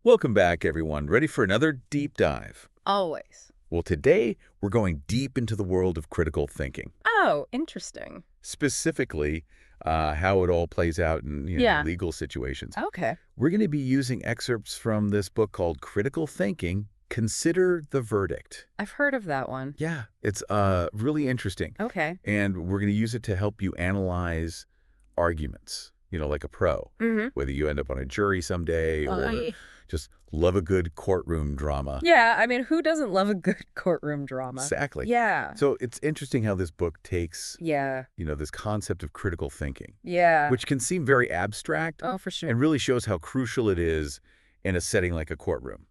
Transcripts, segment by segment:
Welcome back, everyone. Ready for another deep dive? Always. Well, today we're going deep into the world of critical thinking, Oh, interesting. specifically how it all plays out in Yeah. legal situations. Okay. We're going to be using excerpts from this book called Critical Thinking, Consider the Verdict. I've heard of that one. Yeah, it's really interesting. Okay. And we're going to use it to help you analyze arguments, like a pro, Mm-hmm. whether you end up on a jury someday or just love a good courtroom drama. Yeah, I mean, who doesn't love a good courtroom drama? Exactly. Yeah. So it's interesting how this book takes, Yeah. this concept of critical thinking, Yeah. which can seem very abstract Oh, for sure. and really shows how crucial it is in a setting like a courtroom.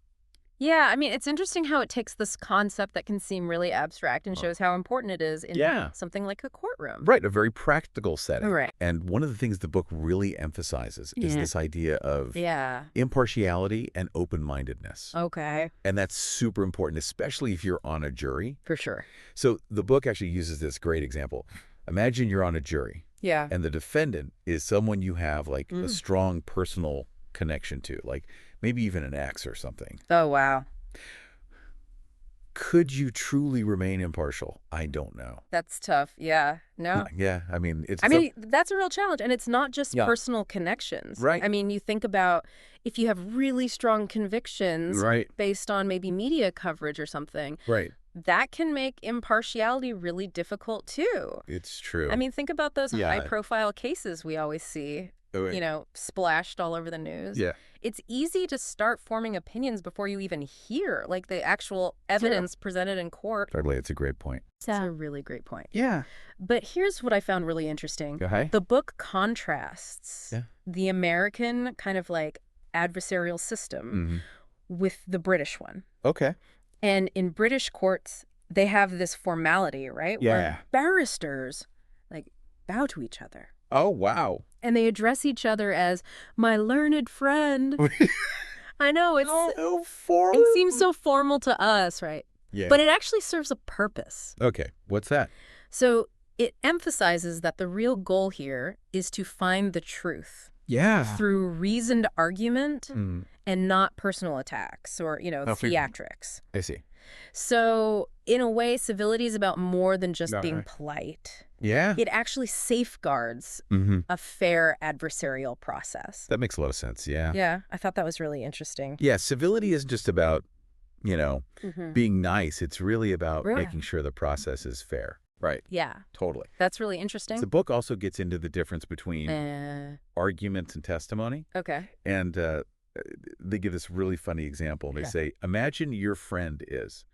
Yeah, I mean, it's interesting how it takes this concept that can seem really abstract and shows how important it is in Yeah. something like a courtroom. Right, a very practical setting. Right. And one of the things the book really emphasizes is Yeah. this idea of Yeah. impartiality and open-mindedness. Okay. And that's super important, especially if you're on a jury. For sure. So the book actually uses this great example. Imagine you're on a jury. Yeah. And the defendant is someone you have like a Mm. strong personal connection to, like maybe even an ex or something. Oh, wow. Could you truly remain impartial? I don't know. That's tough. Yeah. No. Yeah, I mean, it's I mean, that's a real challenge. And it's not just Yeah. personal connections. Right. I mean, you think about if you have really strong convictions right, based on maybe media coverage or something, right. that can make impartiality really difficult too. It's true. I mean, think about those Yeah. high-profile cases we always see, Oh, wait. splashed all over the news. Yeah. It's easy to start forming opinions before you even hear, like, the actual evidence presented in court. Totally, it's a great point. That's a really great point. Yeah. But here's what I found really interesting. Okay. The book contrasts Yeah. the American kind of like adversarial system with the British one. Okay. And in British courts, they have this formality, right? Yeah. Where barristers like bow to each other. Oh, wow. And they address each other as my learned friend. I know it seems so formal to us, right? Yeah. But it actually serves a purpose. Okay, what's that? So it emphasizes that the real goal here is to find the truth Yeah. through reasoned argument Mm, and not personal attacks or, theatrics. I see. So in a way, civility is about more than just No, being right. polite. Yeah. It actually safeguards a fair adversarial process. That makes a lot of sense, yeah. Yeah, I thought that was really interesting. Yeah, civility isn't just about, Mhm. being nice. It's really about Right. making sure the process is fair. Right. Yeah, Totally. that's really interesting. The book also gets into the difference between arguments and testimony. Okay. And they give this really funny example. They Yeah. say, imagine your friend is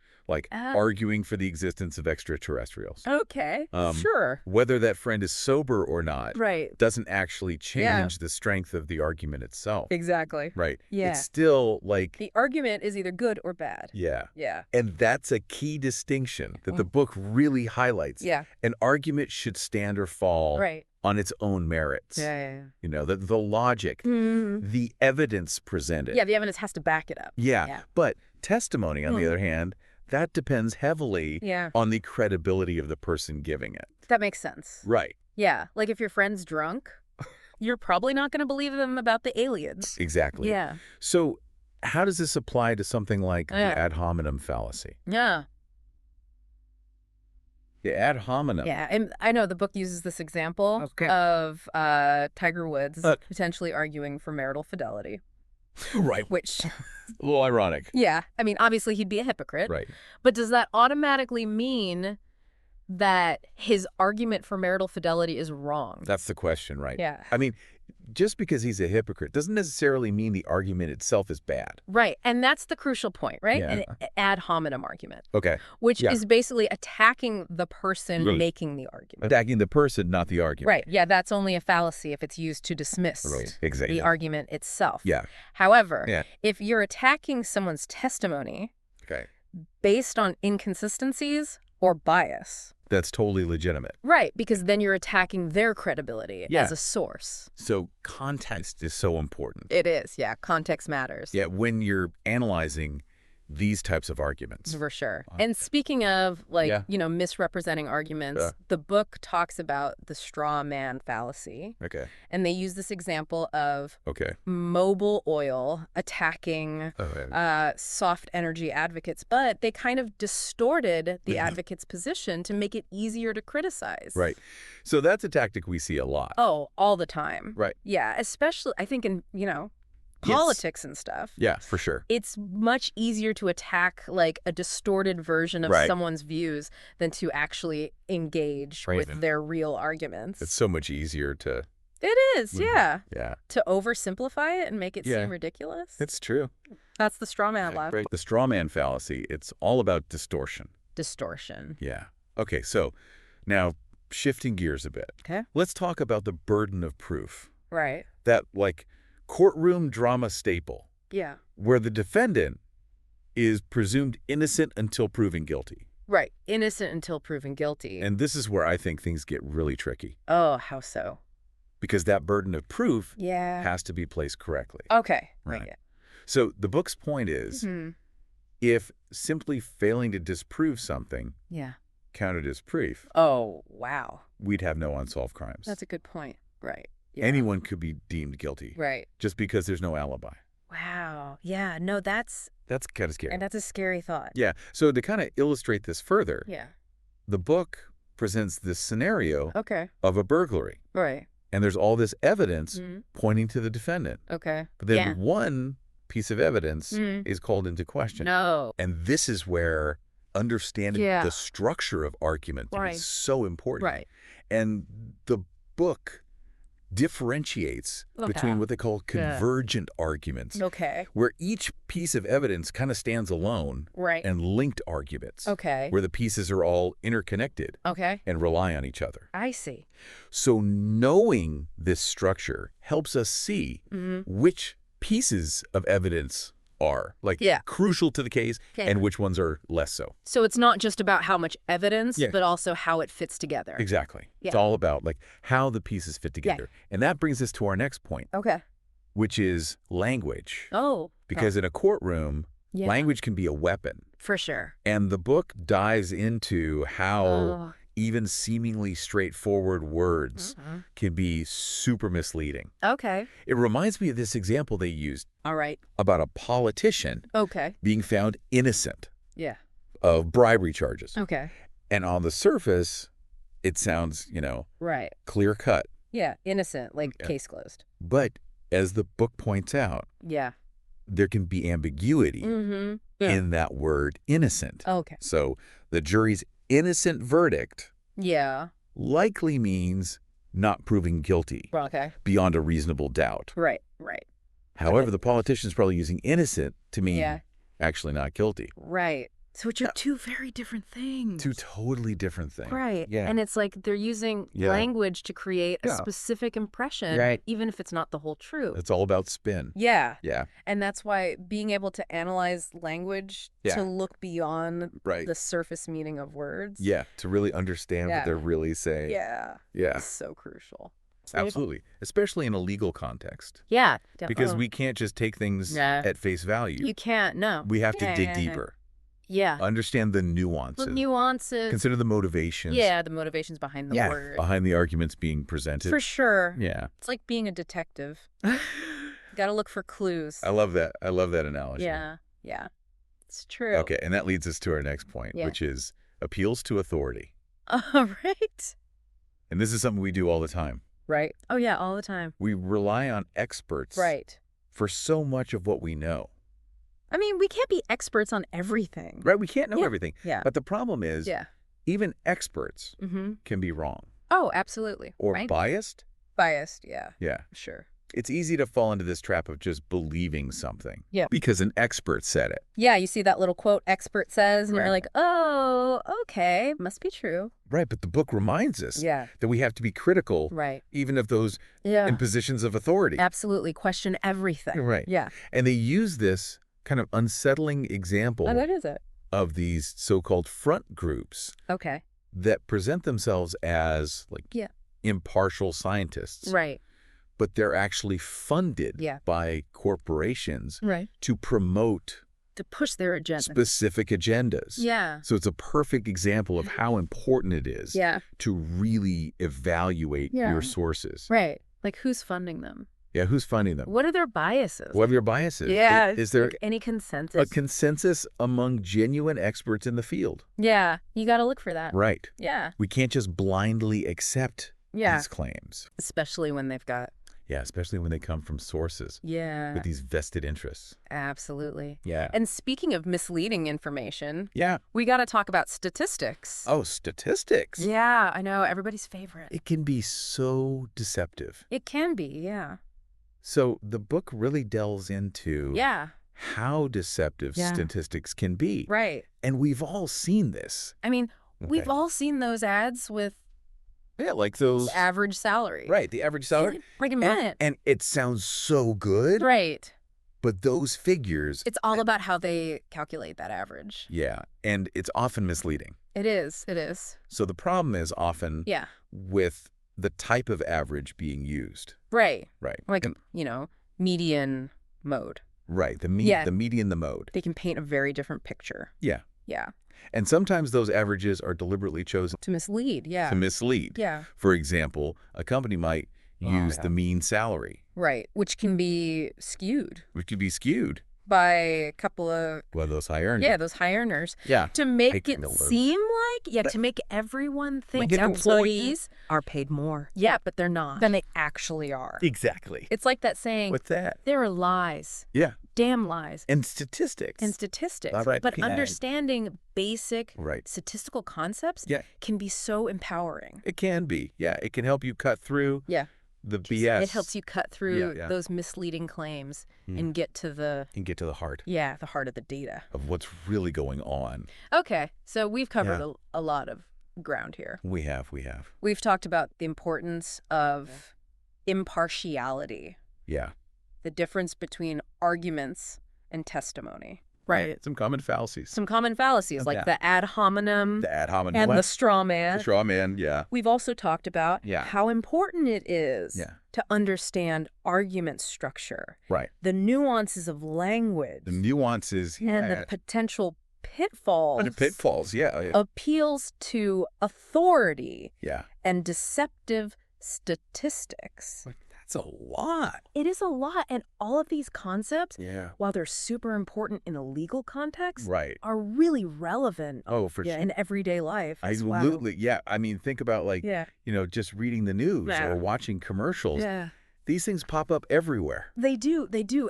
Ah. arguing for the existence of extraterrestrials. Okay, Um, sure. Whether that friend is sober or not Right, doesn't actually change the strength of the argument itself. exactly. Right. Yeah. It's still The argument is either good or bad. yeah. Yeah. And that's a key distinction that the book really highlights. Yeah, An argument should stand or fall right. on its own merits. Yeah. The logic, the evidence presented. Yeah, the evidence has to back it up. Yeah. Yeah. But testimony, on the other hand, that depends heavily Yeah, on the credibility of the person giving it. that makes sense. Right. Yeah, like if your friend's drunk, you're probably not going to believe them about the aliens. Exactly. Yeah. So how does this apply to something like the Yeah. ad hominem fallacy? Yeah. The ad hominem. Yeah. And I know the book uses this example Okay. of Tiger Woods Look. potentially arguing for marital fidelity, Right. which, A little ironic. yeah, I mean, obviously he'd be a hypocrite. Right. But does that automatically mean that his argument for marital fidelity is wrong? That's the question, right? Yeah. I mean, just because he's a hypocrite doesn't necessarily mean the argument itself is bad. Right. And that's the crucial point, right? Yeah. An ad hominem argument, Okay. which Yeah. is basically attacking the person Right. making the argument. Attacking the person, not the argument. Right. Yeah, that's only a fallacy if it's used to dismiss Right. Exactly. the argument itself. Yeah. However, Yeah. if you're attacking someone's testimony Okay. based on inconsistencies or bias, That's totally legitimate. right, because then you're attacking their credibility Yeah. as a source. So context is so important. It is, yeah. Context matters. Yeah, when you're analyzing these types of arguments. For sure. And speaking of, like, Yeah. misrepresenting arguments, the book talks about the straw man fallacy. Okay. And they use this example of Okay. Mobil Oil attacking soft energy advocates, but they kind of distorted the advocate's position to make it easier to criticize. Right. So that's a tactic we see a lot. Oh, all the time. Right. Yeah, especially, I think, in, politics and stuff. Yeah, for sure. It's much easier to attack like a distorted version of someone's views than to actually engage with their real arguments. It's so much easier to... It is, yeah. Yeah. To oversimplify it and make it seem ridiculous. It's true. That's the straw man left. Right. The straw man fallacy, it's all about distortion. Distortion. Yeah. Okay, so now shifting gears a bit. Okay. Let's talk about the burden of proof. Right. That, like, courtroom drama staple. Yeah. Where the defendant is presumed innocent until proven guilty. Right. Innocent until proven guilty. And this is where I think things get really tricky. Oh, how so? Because that burden of proof Yeah. has to be placed correctly. Okay. Right. Yeah. So the book's point is, if simply failing to disprove something counted as proof, oh, wow. we'd have no unsolved crimes. That's a good point. Right. Yeah. Anyone could be deemed guilty. Right. Just because there's no alibi. Wow. Yeah. No, that's kind of scary. and that's a scary thought. Yeah. So to kind of illustrate this further, Yeah. the book presents this scenario Okay. of a burglary. Right. And there's all this evidence pointing to the defendant. Okay. But then one piece of evidence is called into question. No. And this is where understanding the structure of argument is so important. Right. And the book differentiates between what they call convergent arguments. Okay. Where each piece of evidence kind of stands alone. Right. And linked arguments. Okay. Where the pieces are all interconnected. Okay. And rely on each other. I see. So knowing this structure helps us see which pieces of evidence are crucial to the case and which ones are less so. So it's not just about how much evidence, but also how it fits together. Exactly. Yeah. It's all about like how the pieces fit together. And that brings us to our next point. Okay. Which is language. Oh. Because in a courtroom, language can be a weapon. For sure. And the book dives into how even seemingly straightforward words can be super misleading. Okay. It reminds me of this example they used All right. about a politician being found innocent Yeah. of bribery charges. Okay. And on the surface, it sounds, Right. clear cut. Yeah. Innocent, like case closed. But as the book points out, Yeah. there can be ambiguity in that word innocent. Okay. So the jury's innocent verdict likely means not proving guilty Okay. beyond a reasonable doubt. Right. Right. However, the politician's probably using innocent to mean actually not guilty. Right. So which are two very different things. Two totally different things. Right. Yeah. And it's like they're using language to create a specific impression, even if it's not the whole truth. It's all about spin. Yeah. Yeah. And that's why being able to analyze language to look beyond the surface meaning of words. Yeah. To really understand what they're really saying. Yeah. Yeah. It's so crucial. Absolutely. Especially in a legal context. Yeah. Definitely. Because we can't just take things at face value. You can't, no. We have to dig deeper. Yeah. Understand the nuances. The nuances. Consider the motivations. Yeah, the motivations behind the word. Behind the arguments being presented. For sure. Yeah. It's like being a detective. Got to look for clues. I love that. I love that analogy. Yeah. Yeah. It's true. Okay, and that leads us to our next point, which is appeals to authority. All right. And this is something we do all the time. Right. Oh, yeah, all the time. We rely on experts for so much of what we know. I mean, we can't be experts on everything. Right, we can't know everything. Yeah. But the problem is, even experts can be wrong. Oh, absolutely. Or biased. Biased, yeah. Yeah. Sure. It's easy to fall into this trap of just believing something. Yeah. Because an expert said it. Yeah, you see that little quote, expert says, and you're like, oh, okay, must be true. Right, but the book reminds us that we have to be critical, even of those in positions of authority. Absolutely. Question everything. Right. Yeah. And they use this kind of unsettling example that is it. of these so-called front groups that present themselves as like impartial scientists. Right. But they're actually funded by corporations to promote To push their agenda. Specific agendas. Yeah. So it's a perfect example of how important it is to really evaluate your sources. Right. Like, who's funding them? Yeah, who's funding them? What are their biases? What are your biases? Yeah. Is there any consensus? A consensus among genuine experts in the field. Yeah. You got to look for that. Right. Yeah. We can't just blindly accept these claims. Especially when they've got... Yeah, especially when they come from sources. Yeah. With these vested interests. Absolutely. Yeah. And speaking of misleading information... Yeah. We got to talk about statistics. Oh, statistics. Yeah, I know. Everybody's favorite. It can be so deceptive. It can be, yeah. So the book really delves into how deceptive statistics can be. Right. And we've all seen this. I mean, we've all seen those ads with... Yeah, like those... average salary. Right, the average salary. Like a minute. And it sounds so good. Right. But those figures... It's all about how they calculate that average. Yeah, and it's often misleading. It is. It is. So the problem is often with the type of average being used. Right. Right. Like, median mode. Right, the median, the mode. They can paint a very different picture. Yeah. Yeah. And sometimes those averages are deliberately chosen to mislead, To mislead. Yeah. For example, a company might use the mean salary. Right, which can be skewed. Which could be skewed. By a couple of... Well, those high earners. Yeah, those high earners. Yeah. To make it seem like... to make everyone think employees are paid more. Yeah, but they're not. Than they actually are. Exactly. It's like that saying... What's that? There are lies. Yeah. Damn lies. And statistics. But understanding basic right. statistical concepts can be so empowering. It can be. Yeah. It can help you cut through the BS. It helps you cut through those misleading claims and get to the... And get to the heart. Yeah, the heart of the data. Of what's really going on. Okay. So we've covered a lot of ground here. We have. We've talked about the importance of impartiality. Yeah. The difference between arguments and testimony. Right. Some common fallacies. Like the ad hominem. The ad hominem. And the straw man. The straw man, yeah. We've also talked about how important it is to understand argument structure. Right. The nuances of language. The nuances. And the potential pitfalls. Appeals to authority. Yeah. And deceptive statistics. That's a lot. It is a lot. And all of these concepts, while they're super important in a legal context, are really relevant in everyday life. Absolutely. Yeah. I mean, think about just reading the news or watching commercials. Yeah. These things pop up everywhere. They do.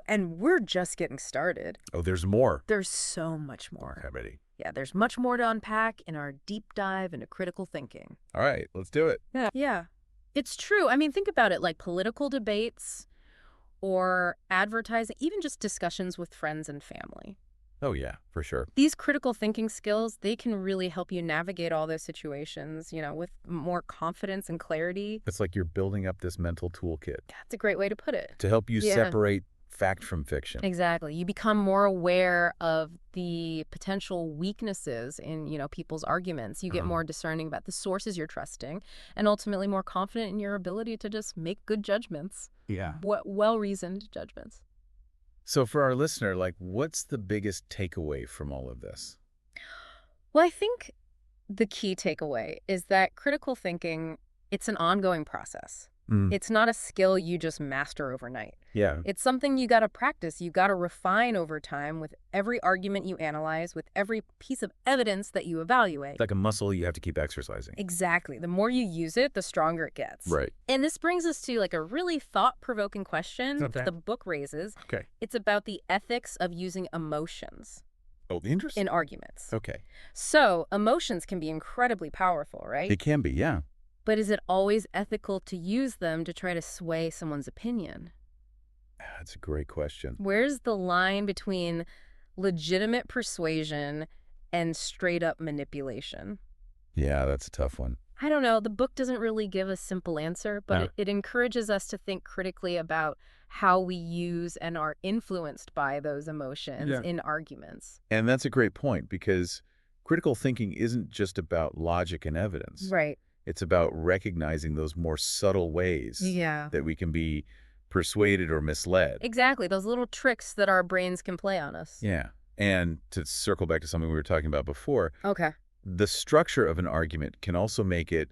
And we're just getting started. Oh, there's more. There's so much more. Okay, ready. Yeah, there's much more to unpack in our deep dive into critical thinking. All right, let's do it. Yeah. It's true. I mean, think about it, like political debates or advertising, even just discussions with friends and family. Oh, yeah, for sure. These critical thinking skills, they can really help you navigate all those situations, with more confidence and clarity. It's like you're building up this mental toolkit. That's a great way to put it. To help you separate fact from fiction. Exactly. You become more aware of the potential weaknesses in, people's arguments. You get more discerning about the sources you're trusting and ultimately more confident in your ability to just make good judgments. Yeah. Well-reasoned judgments. So for our listener, what's the biggest takeaway from all of this? Well, I think the key takeaway is that critical thinking, it's an ongoing process. It's not a skill you just master overnight. Yeah. It's something you got to practice. You got to refine over time with every argument you analyze, with every piece of evidence that you evaluate. It's like a muscle you have to keep exercising. Exactly. The more you use it, the stronger it gets. Right. And this brings us to a really thought-provoking question the book raises. Okay. It's about the ethics of using emotions. Oh, interesting. In arguments. Okay. So emotions can be incredibly powerful, right? It can be, yeah. But is it always ethical to use them to try to sway someone's opinion? That's a great question. Where's the line between legitimate persuasion and straight-up manipulation? Yeah, that's a tough one. I don't know. The book doesn't really give a simple answer, but it encourages us to think critically about how we use and are influenced by those emotions in arguments. And that's a great point, because critical thinking isn't just about logic and evidence. Right. It's about recognizing those more subtle ways that we can be persuaded or misled. Exactly. Those little tricks that our brains can play on us. Yeah. And to circle back to something we were talking about before, Okay. the structure of an argument can also make it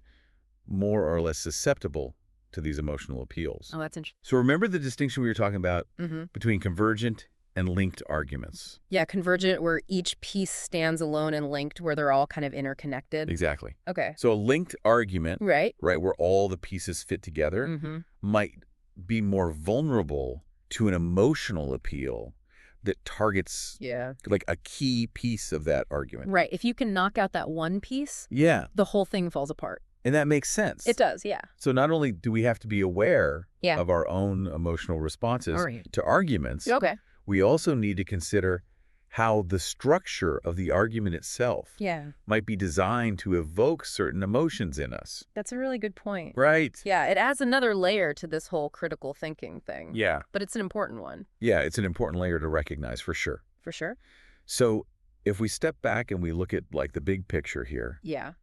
more or less susceptible to these emotional appeals. Oh, that's interesting. So remember the distinction we were talking about Mm-hmm. between convergent and linked arguments? Yeah, convergent, where each piece stands alone, and linked, where they're all kind of interconnected. Exactly. Okay. So a linked argument, Right. right, where all the pieces fit together, Mm-hmm. might be more vulnerable to an emotional appeal that targets Yeah. like a key piece of that argument. Right. If you can knock out that one piece, Yeah, the whole thing falls apart. and that makes sense. It does, yeah. So not only do we have to be aware Yeah. of our own emotional responses All right. to arguments, Okay. we also need to consider how the structure of the argument itself Yeah. might be designed to evoke certain emotions in us. That's a really good point. Right. Yeah, it adds another layer to this whole critical thinking thing. Yeah. But it's an important one, Yeah, it's an important layer to recognize for sure. for sure. So if we step back and we look at like the big picture here, Yeah.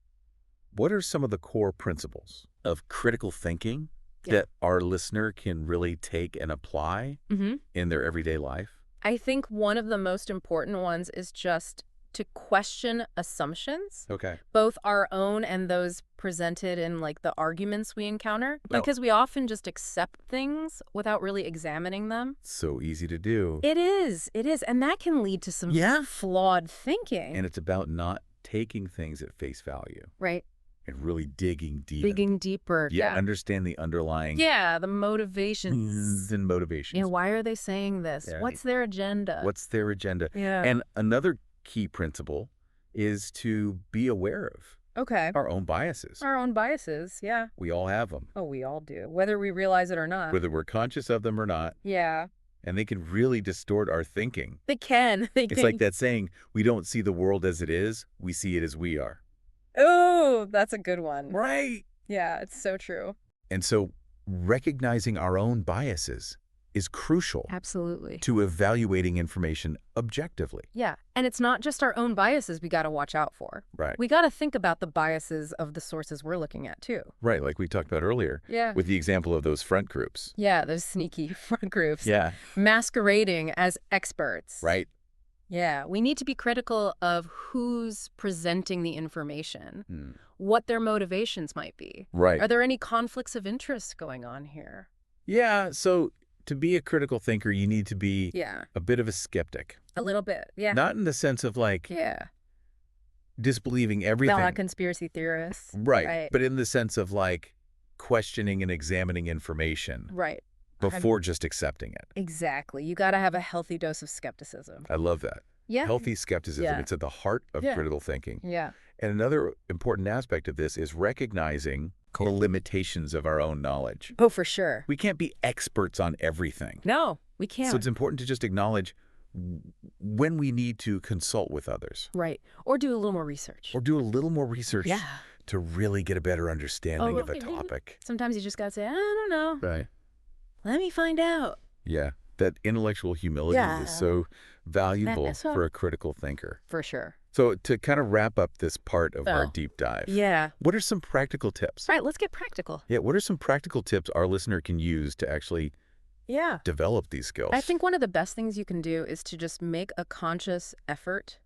what are some of the core principles of critical thinking Yeah. that our listener can really take and apply Mm-hmm. in their everyday life? I think one of the most important ones is just to question assumptions, Okay. both our own and those presented in like the arguments we encounter, No. because we often just accept things without really examining them. So easy to do. It is. And that can lead to some Yeah. flawed thinking. And it's about not taking things at face value Right. and really digging deep. Digging deeper. Yeah, understand the underlying Yeah, the motivations. and motivations. Yeah, why are they saying this? Yeah. What's their agenda? What's their agenda? Yeah. And another key principle is to be aware of Okay. our own biases. Our own biases, yeah. We all have them, Oh, we all do, whether we realize it or not. whether we're conscious of them or not, Yeah. and they can really distort our thinking. They can. They It's can. like that saying, we don't see the world as it is, we see it as we are. Oh, that's a good one. Right. Yeah, it's so true. And so recognizing our own biases is crucial Absolutely. to evaluating information objectively. Yeah, and it's not just our own biases we got to watch out for. Right. We got to think about the biases of the sources we're looking at, too. Right, like we talked about earlier Yeah. with the example of those front groups. Yeah, those sneaky front groups. Yeah. Masquerading as experts. Right. Yeah, we need to be critical of who's presenting the information, Hmm. what their motivations might be. Right. Are there any conflicts of interest going on here? Yeah, so to be a critical thinker, you need to be Yeah, a bit of a skeptic. a little bit. Yeah. Not in the sense of like Yeah. disbelieving everything. Not conspiracy theorists. Right. But in the sense of like questioning and examining information Right. before just accepting it. Exactly. You got to have a healthy dose of skepticism. I love that. Yeah. Healthy skepticism. Yeah. It's at the heart of Yeah. critical thinking. Yeah. And another important aspect of this is recognizing the limitations of our own knowledge. Oh, for sure. We can't be experts on everything. No, we can't. So it's important to just acknowledge when we need to consult with others Right. Or do a little more research. or do a little more research Yeah. to really get a better understanding Oh, of a topic. Sometimes you just got to say, I don't know. Right. Let me find out. Yeah. That intellectual humility Yeah. is so valuable That's what- for a critical thinker. For sure. So to kind of wrap up this part of our Oh. deep dive, Yeah. what are some practical tips? Right. Let's get practical. Yeah, what are some practical tips our listener can use to actually Yeah. develop these skills? I think one of the best things you can do is to just make a conscious effort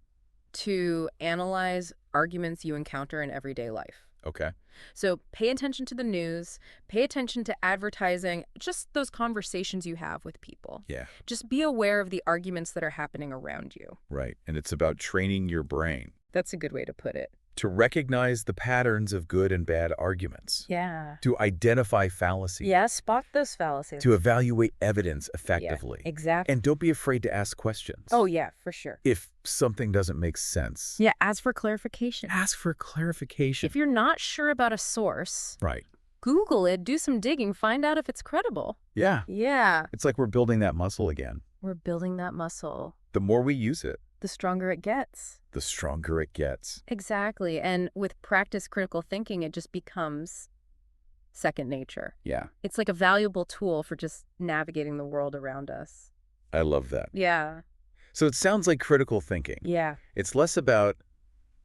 to analyze arguments you encounter in everyday life. Okay. So pay attention to the news, pay attention to advertising, just those conversations you have with people. Yeah, Just be aware of the arguments that are happening around you. right. And it's about training your brain That's a good way to put it. to recognize the patterns of good and bad arguments, Yeah. to identify fallacies, Yeah, spot those fallacies. to evaluate evidence effectively. Exactly. And don't be afraid to ask questions. Oh, yeah, for sure. If something doesn't make sense, Yeah, ask for clarification. ask for clarification. If you're not sure about a source, Right. Google it, do some digging, find out if it's credible. Yeah. Yeah. It's like we're building that muscle again. We're building that muscle. The more we use it, The stronger it gets. the stronger it gets. Exactly. And with practice critical thinking, it just becomes second nature. Yeah. It's like a valuable tool for just navigating the world around us. I love that. Yeah. So it sounds like critical thinking. Yeah. It's less about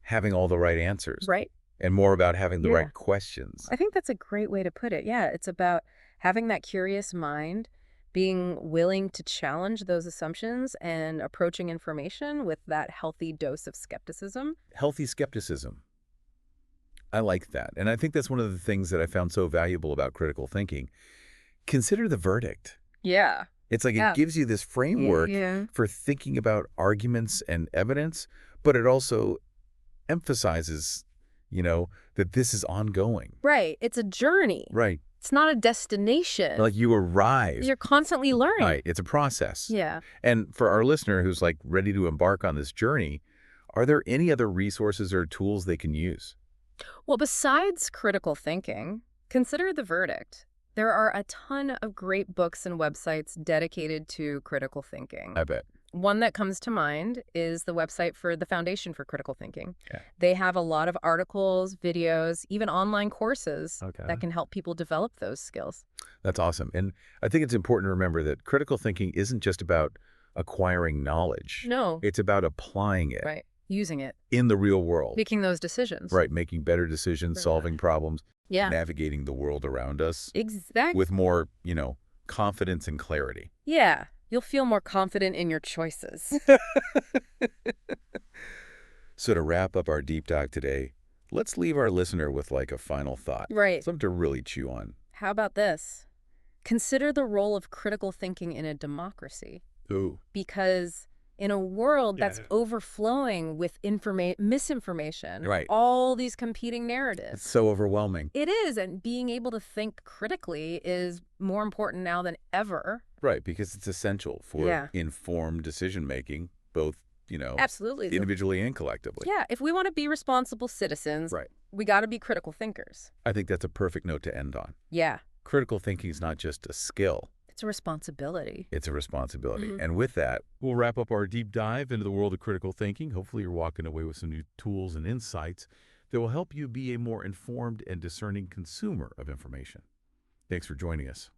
having all the right answers Right. and more about having the Yeah. right questions. I think that's a great way to put it. Yeah. It's about having that curious mind, being willing to challenge those assumptions and approaching information with that healthy dose of skepticism. Healthy skepticism. I like that. And I think that's one of the things that I found so valuable about critical thinking. Consider the verdict. Yeah. It's like it gives you this framework for thinking about arguments and evidence, but it also emphasizes, that this is ongoing. Right. It's a journey. Right. It's not a destination. Like you arrive. You're constantly learning. Right. It's a process. Yeah. And for our listener who's like ready to embark on this journey, are there any other resources or tools they can use? Well, besides critical thinking, consider the verdict. There are a ton of great books and websites dedicated to critical thinking. I bet. One that comes to mind is the website for the Foundation for Critical Thinking. Yeah. They have a lot of articles, videos, even online courses that can help people develop those skills. That's awesome. And I think it's important to remember that critical thinking isn't just about acquiring knowledge. No. It's about applying it. Right. Using it. In the real world. Making those decisions. Right. Making better decisions, solving problems, navigating the world around us. Exactly. With more, confidence and clarity. Yeah. You'll feel more confident in your choices. So to wrap up our deep dive today, let's leave our listener with like a final thought. Right. Something to really chew on. How about this? Consider the role of critical thinking in a democracy. Ooh. Because in a world that's overflowing with misinformation, all these competing narratives. It's so overwhelming. It is, and being able to think critically is more important now than ever. Right, because it's essential for informed decision-making, both, absolutely, individually and collectively. Yeah, if we want to be responsible citizens, we got to be critical thinkers. I think that's a perfect note to end on. Yeah. Critical thinking is not just a skill. It's a responsibility. It's a responsibility. And with that, we'll wrap up our deep dive into the world of critical thinking. Hopefully you're walking away with some new tools and insights that will help you be a more informed and discerning consumer of information. Thanks for joining us.